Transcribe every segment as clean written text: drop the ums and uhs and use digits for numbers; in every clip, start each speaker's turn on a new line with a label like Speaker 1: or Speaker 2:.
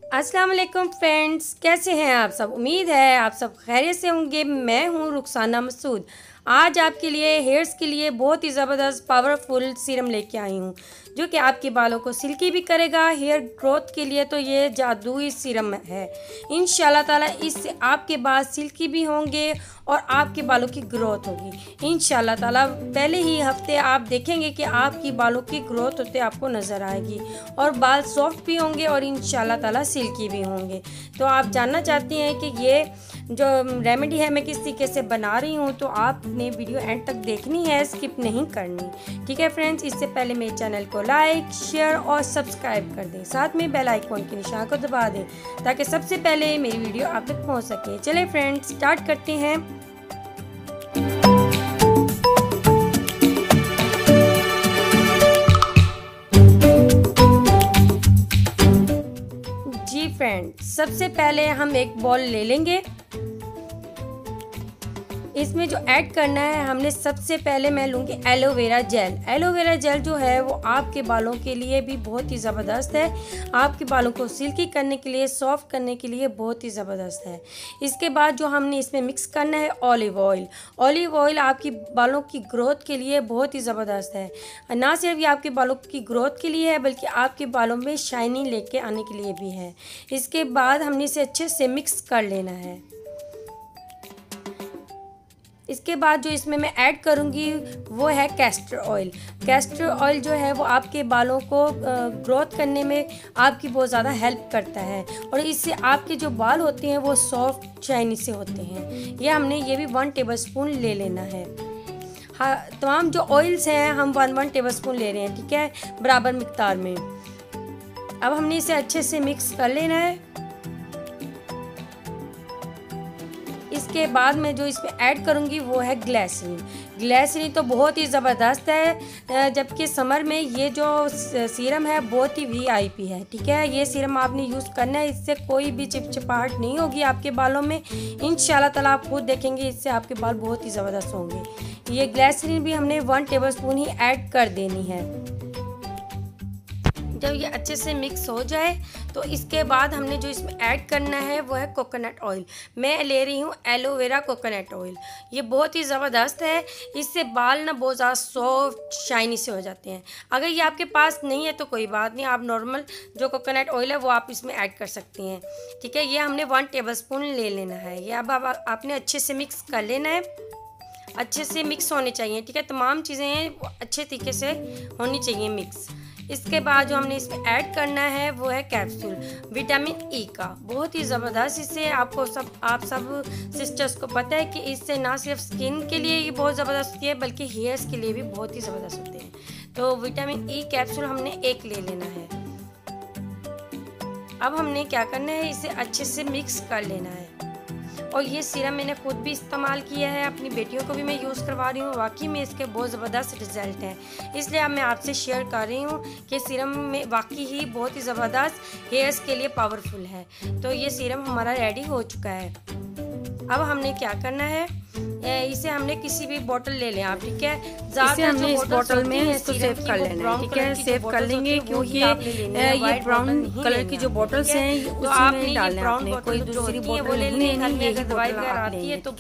Speaker 1: अस्सलाम वालेकुम फ्रेंड्स, कैसे हैं आप सब। उम्मीद है आप सब खैरियत से होंगे। मैं हूं रुखसाना मसूद। आज आपके लिए हेयर्स के लिए बहुत ही ज़बरदस्त पावरफुल सीरम लेके आई हूं, जो कि आपके बालों को सिल्की भी करेगा। हेयर ग्रोथ के लिए तो ये जादुई सीरम है। इंशाल्लाह ताला इससे आपके बाल सिल्की भी होंगे और आपके बालों की ग्रोथ होगी इंशाल्लाह ताला। पहले ही हफ्ते आप देखेंगे कि आपकी बालों की ग्रोथ होते आपको नज़र आएगी और बाल सॉफ्ट भी होंगे और इंशाल्लाह ताला सिल्की भी होंगे। तो आप जानना चाहती हैं कि ये जो रेमेडी है मैं किस तरीके से बना रही हूँ, तो आपने वीडियो एंड तक देखनी है, स्किप नहीं करनी। ठीक है फ्रेंड्स, इससे पहले मेरे चैनल को लाइक, शेयर और सब्सक्राइब कर दें। साथ में बेल आइकॉन के निशान को दबा दें ताकि सबसे पहले मेरी वीडियो आप तक पहुँच सके। चलिए फ्रेंड्स, स्टार्ट करते हैं। जी फ्रेंड्स, सबसे पहले हम एक बॉल ले लेंगे। इसमें जो ऐड करना है हमने, सबसे पहले मैं लूँगी एलोवेरा जेल। एलोवेरा जेल जो है वो आपके बालों के लिए भी बहुत ही ज़बरदस्त है। आपके बालों को सिल्की करने के लिए, सॉफ्ट करने के लिए बहुत ही ज़बरदस्त है। इसके बाद जो हमने इसमें मिक्स करना है ऑलिव ऑयल। ऑलिव ऑयल आपकी बालों की ग्रोथ के लिए बहुत ही ज़बरदस्त है। ना सिर्फ ये आपके बालों की ग्रोथ के लिए है बल्कि आपके बालों में शाइनिंग लेके आने के लिए भी है। इसके बाद हमने इसे अच्छे से मिक्स कर लेना है। इसके बाद जो इसमें मैं ऐड करूँगी वो है कैस्टर ऑयल। कैस्टर ऑयल जो है वो आपके बालों को ग्रोथ करने में आपकी बहुत ज़्यादा हेल्प करता है और इससे आपके जो बाल होते हैं वो सॉफ्ट शाइनी से होते हैं। ये हमने ये भी 1 टेबलस्पून ले लेना है। हाँ, तमाम जो ऑयल्स हैं हम 1 टेबलस्पून ले रहे हैं, ठीक है, बराबर मिकदार में। अब हमने इसे अच्छे से मिक्स कर लेना है। इसके बाद मैं जो इसमें ऐड करूँगी वो है ग्लिसरीन। ग्लिसरीन तो बहुत ही ज़बरदस्त है, जबकि समर में ये जो सीरम है बहुत ही VIP है। ठीक है, ये सीरम आपने यूज़ करना है, इससे कोई भी चिपचिपाहट नहीं होगी आपके बालों में। इंशाल्लाह ताला आप खुद देखेंगे इससे आपके बाल बहुत ही ज़बरदस्त होंगे। ये ग्लिसरीन भी हमने 1 टेबलस्पून ही ऐड कर देनी है। जब ये अच्छे से मिक्स हो जाए तो इसके बाद हमने जो इसमें ऐड करना है वो है कोकोनट ऑयल। मैं ले रही हूँ एलोवेरा कोकोनट ऑयल। ये बहुत ही ज़बरदस्त है, इससे बाल ना बहुत ज़्यादा सॉफ्ट शाइनी से हो जाते हैं। अगर ये आपके पास नहीं है तो कोई बात नहीं, आप नॉर्मल जो कोकोनट ऑयल है वो आप इसमें ऐड कर सकती हैं। ठीक है, ये हमने 1 टेबलस्पून ले लेना है। ये अब आपने अच्छे से मिक्स कर लेना है। अच्छे से मिक्स होने चाहिए, ठीक है, तमाम चीज़ें अच्छे तरीके से होनी चाहिए मिक्स। इसके बाद जो हमने इसमें ऐड करना है वो है कैप्सूल विटामिन ई का। बहुत ही ज़बरदस्त, इससे आप सब सिस्टर्स को पता है कि इससे ना सिर्फ स्किन के लिए ये बहुत ज़बरदस्त होती है बल्कि हेयर्स के लिए भी बहुत ही ज़बरदस्त होते हैं। तो विटामिन ई कैप्सूल हमने 1 ले लेना है। अब हमने क्या करना है, इसे अच्छे से मिक्स कर लेना है। और ये सीरम मैंने खुद भी इस्तेमाल किया है, अपनी बेटियों को भी मैं यूज़ करवा रही हूँ। वाकई में इसके बहुत ज़बरदस्त रिज़ल्ट हैं, इसलिए अब मैं आपसे शेयर कर रही हूँ कि सीरम में वाकई ही बहुत ही ज़बरदस्त हेयर्स के लिए पावरफुल है। तो ये सीरम हमारा रेडी हो चुका है। अब हमने क्या करना है, इसे हमने किसी भी बोतल ले लें आप, ठीक है। इसे हमने इस बोतल में इसको सेव कर लेना है, ठीक है, सेव कर लेंगे क्योंकि ये ब्राउन कलर की जो बोतल्स हैं तो आपने डालना है, आपने कोई दूसरी बोतल नहीं लेनी है। दवाई वगैरह आती है तो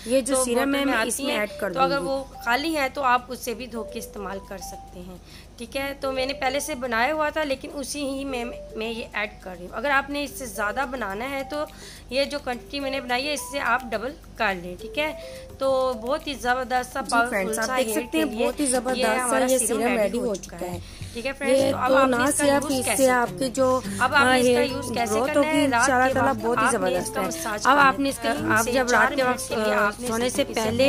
Speaker 1: ये जो सीरम है मैं इसमें ऐड कर दूंगी। तो अगर वो खाली है तो आप उससे भी धो के इस्तेमाल कर सकते हैं, ठीक है। तो मैंने पहले से बनाया हुआ था लेकिन उसी ही में मैं ये ऐड कर रही हूँ। अगर आपने इससे ज़्यादा बनाना है तो ये जो क्वांटिटी मैंने बनाई है इससे आप डबल कर लें, ठीक है। तो बहुत ही ज़बरदस्त सा पावरफुल सा देख सकते हैं, बहुत ही ज़बरदस्त सा ये सीरम रेडी हो चुका है, ठीक है फ्रेंड्स। तो अब ना सिर्फ इससे आपके जो अब आप इसका यूज़ कैसे करना है, इंशाल्लाह ताला बहुत ही ज़बरदस्त है। अब आपने इसका, आप जब रात के वक्त सोने से पहले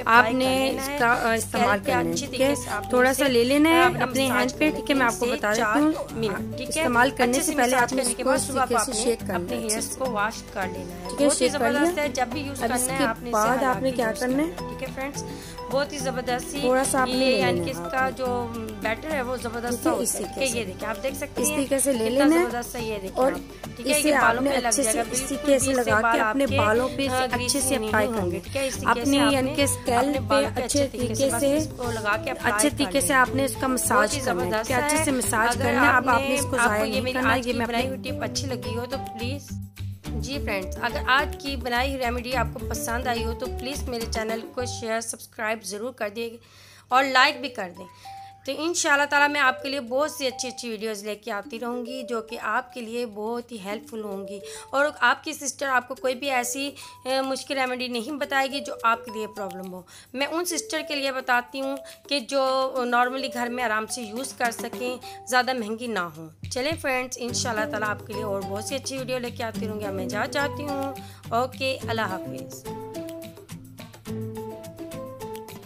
Speaker 1: आपने इसका इस्तेमाल करना है, ठीक है। थोड़ा सा ले लेना है अपने हैंड पे, ठीक है, मैं आपको बता देती हूँ, ठीक है। इस्तेमाल करने से पहले आपने इसको सुबह शेक करना है, अपने हेयर्स को वॉश कर लेना है, ठीक है। शेक कर लिया, जब भी यूज़ करना है आपने बाद आपने क्या करना है, ठीक है फ्रेंड्स। बहुत ही ज़बरदस्त थोड़ा सा ये यानी कि इसका जो बैटर है वो जबरदस्त हो सकता है। ये देखिए आप देख सकते हैं
Speaker 2: इस तरीके से ले लेना है
Speaker 1: जबरदस्त है। ये देखिए
Speaker 2: और
Speaker 1: ठीक है,
Speaker 2: इसे
Speaker 1: ये बालों
Speaker 2: आपने
Speaker 1: पे लग
Speaker 2: अच्छे से
Speaker 1: जाएगा,
Speaker 2: इस तरीके से लगा के अपने बालों पे अच्छे से अप्लाई करना है। अपने यानी कि स्कैल्प पे अच्छे तरीके से
Speaker 1: लगा के
Speaker 2: अच्छे तरीके से आपने इसका मसाज करना है, अच्छे से मसाज करना है। अब आपने इसको जाया नहीं करना। ये मैं
Speaker 1: बनाई हुई टिप अच्छी लगी हो तो प्लीज जी फ्रेंड्स, अगर आज की बनाई हुई रेमेडी आपको पसंद आई हो तो प्लीज़ मेरे चैनल को शेयर सब्सक्राइब ज़रूर कर दिए और लाइक भी कर दें। तो इंशाल्लाह ताला मैं आपके लिए बहुत सी अच्छी अच्छी वीडियोस लेके आती रहूँगी जो कि आपके लिए बहुत ही हेल्पफुल होंगी। और आपकी सिस्टर आपको कोई भी ऐसी मुश्किल रेमेडी नहीं बताएगी जो आपके लिए प्रॉब्लम हो। मैं उन सिस्टर के लिए बताती हूँ कि जो नॉर्मली घर में आराम से यूज़ कर सकें, ज़्यादा महंगी ना हो। चलें फ्रेंड्स, इंशाल्लाह ताला आपके लिए और बहुत सी अच्छी वीडियो लेके आती रहूँगी। मैं जा चाहती हूँ। ओके, अल्लाह हाफिज़।